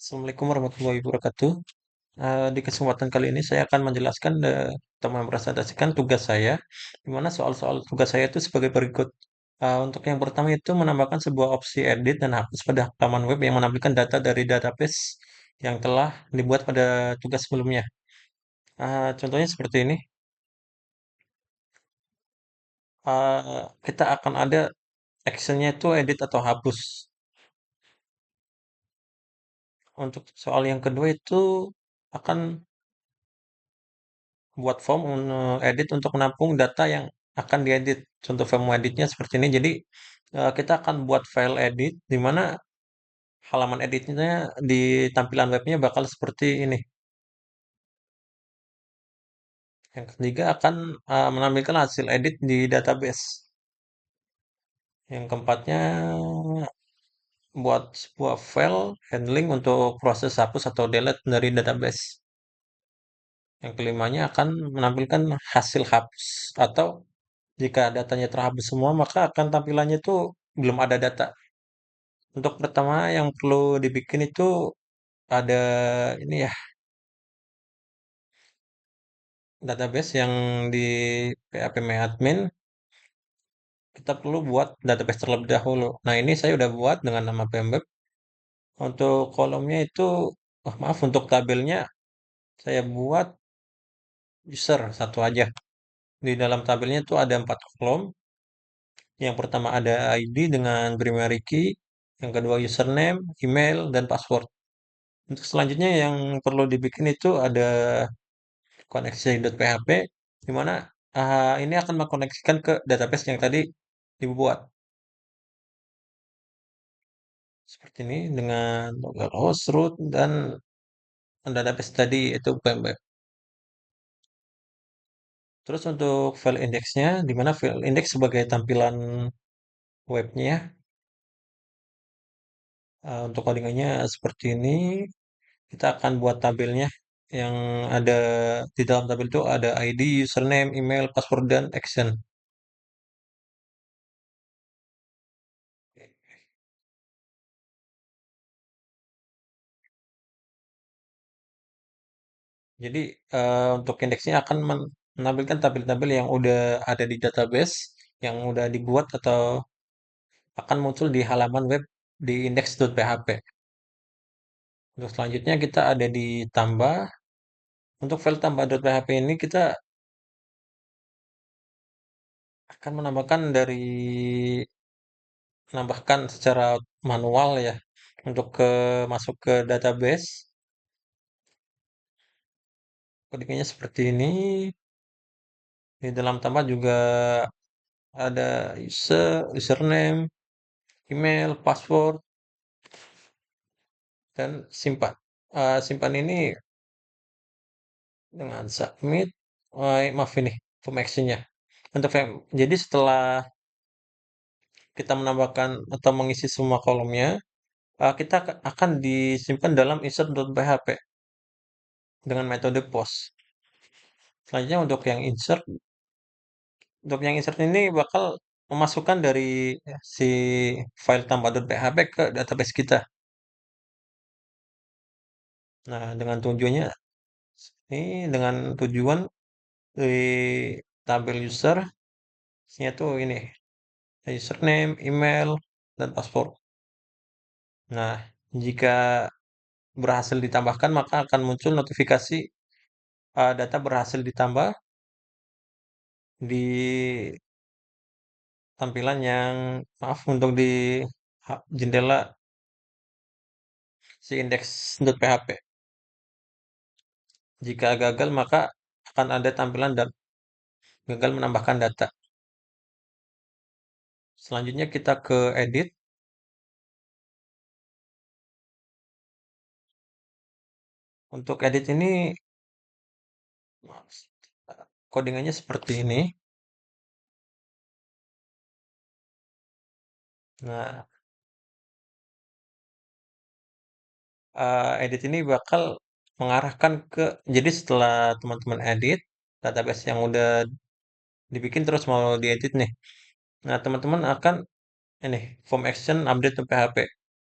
Assalamualaikum warahmatullahi wabarakatuh. Di kesempatan kali ini saya akan menjelaskan atau mempresentasikan tugas saya, di mana soal-soal tugas saya itu sebagai berikut. Untuk yang pertama itu menambahkan sebuah opsi edit dan hapus pada halaman web yang menampilkan data dari database yang telah dibuat pada tugas sebelumnya. Contohnya seperti ini. Kita akan ada actionnya itu edit atau hapus. Untuk soal yang kedua itu akan buat form edit untuk menampung data yang akan diedit. Contoh form editnya seperti ini. Jadi kita akan buat file edit di mana halaman editnya di tampilan webnya bakal seperti ini. Yang ketiga akan menampilkan hasil edit di database. Yang keempatnya buat sebuah file handling untuk proses hapus atau delete dari database. Yang kelimanya akan menampilkan hasil hapus atau jika datanya terhapus semua maka akan tampilannya itu belum ada data. Untuk pertama yang perlu dibikin itu ada ini ya, database yang di PHP admin kita perlu buat database terlebih dahulu. Nah, ini saya udah buat dengan nama pembeb. Untuk kolomnya itu, maaf untuk tabelnya saya buat user satu aja. Di dalam tabelnya itu ada 4 kolom. Yang pertama ada ID dengan primary key, yang kedua username, email, dan password. Untuk selanjutnya yang perlu dibikin itu ada koneksi.php di mana ini akan mengkoneksikan ke database yang tadi dibuat seperti ini dengan localhost root dan database tadi itu PMB. Terus untuk file indexnya, di mana file index sebagai tampilan webnya, untuk codingannya seperti ini. Kita akan buat tabelnya yang ada di dalam tabel itu ada ID, username, email, password, dan action. Jadi untuk indeksnya akan menampilkan tabel-tabel yang udah ada di database, yang udah dibuat atau akan muncul di halaman web di index.php. Untuk selanjutnya kita ada di tambah. Untuk file tambah.php ini kita akan menambahkan secara manual ya untuk masuk ke database. Codingnya seperti ini. Di dalam tambah juga ada username, email, password, dan simpan. Simpan ini dengan submit. Maaf ini form action-nya. Jadi setelah kita menambahkan atau mengisi semua kolomnya, kita akan disimpan dalam insert.php dengan metode post. Selanjutnya untuk yang insert ini bakal memasukkan dari si file tambah.php ke database kita. Nah, dengan tujuan di tabel user, isinya tuh ini, username, email, dan password. Nah, jika berhasil ditambahkan, maka akan muncul notifikasi data berhasil ditambah di tampilan yang, maaf, untuk di jendela si index.php. Jika gagal, maka akan ada tampilan dan gagal menambahkan data. Selanjutnya kita ke edit. Untuk edit ini, codingannya seperti ini. Nah, edit ini bakal mengarahkan jadi setelah teman-teman edit, database yang udah dibikin terus mau diedit nih. Nah, teman-teman akan ini form action update to PHP.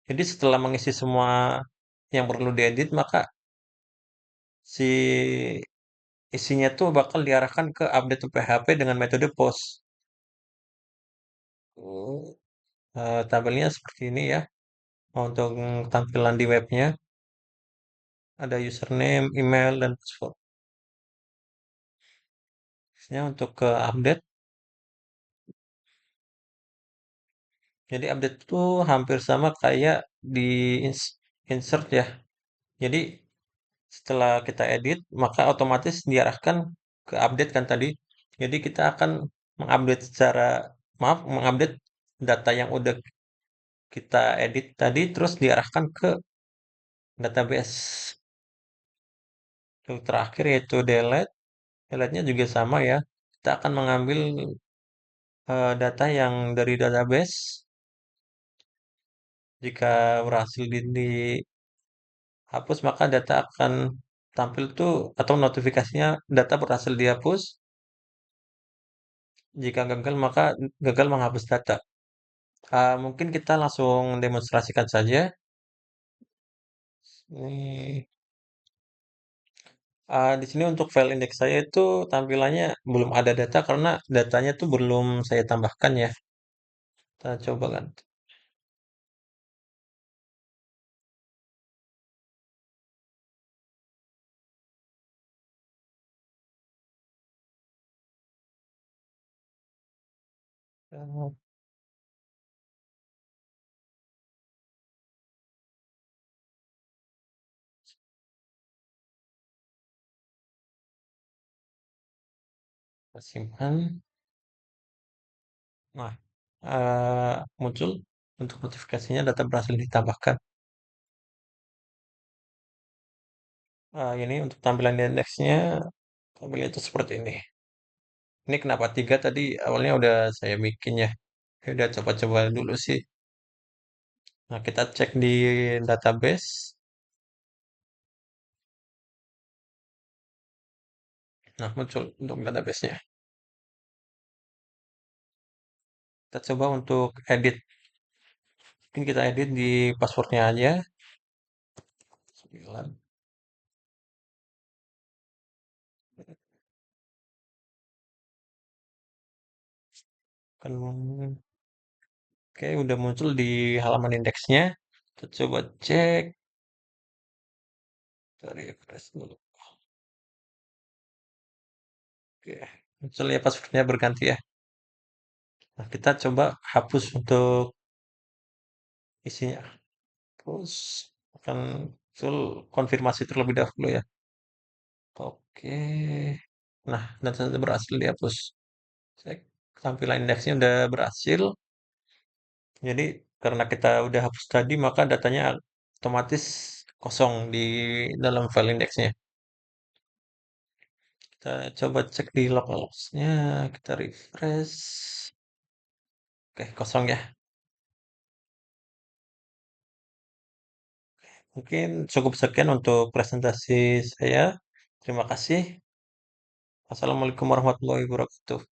Jadi setelah mengisi semua yang perlu diedit, maka si isinya tuh bakal diarahkan ke update to PHP dengan metode post. Tabelnya seperti ini ya. Untuk tampilan di webnya, ada username, email, dan password. Biasanya untuk ke update, jadi update itu hampir sama kayak di insert ya. Jadi setelah kita edit, maka otomatis diarahkan ke update kan tadi. Jadi kita akan mengupdate mengupdate data yang udah kita edit tadi, terus diarahkan ke database. Yang terakhir yaitu delete. Delete-nya juga sama ya. Kita akan mengambil data yang dari database. Jika berhasil dihapus, maka data akan tampil tuh atau notifikasinya data berhasil dihapus. Jika gagal, maka gagal menghapus data. Mungkin kita langsung demonstrasikan saja. Ini, di sini untuk file index saya itu tampilannya belum ada data karena datanya tuh belum saya tambahkan ya. Kita coba kan. Kita simpan. Nah, muncul untuk notifikasinya data berhasil ditambahkan. Ini untuk tampilan di indeksnya, tampilannya itu seperti ini. Ini kenapa tiga tadi awalnya udah saya bikin ya. Ya udah coba-coba dulu sih. Nah, kita cek di database. Nah, muncul untuk database-nya. Kita coba untuk edit. Mungkin kita edit di passwordnya aja. 9. Kan, oke, udah muncul di halaman indeksnya. Kita coba cek. Dari refresh dulu. Oke, muncul ya passwordnya berganti ya. Nah, kita coba hapus untuk isinya. Terus akan muncul konfirmasi terlebih dahulu ya. Oke. Nah, dan sudah berhasil dihapus. Cek tampilan indeksnya udah berhasil. Jadi karena kita udah hapus tadi, maka datanya otomatis kosong di dalam file indeksnya. Kita coba cek di localhost-nya, kita refresh. Oke, kosong ya. Mungkin cukup sekian untuk presentasi saya. Terima kasih. Assalamualaikum warahmatullahi wabarakatuh.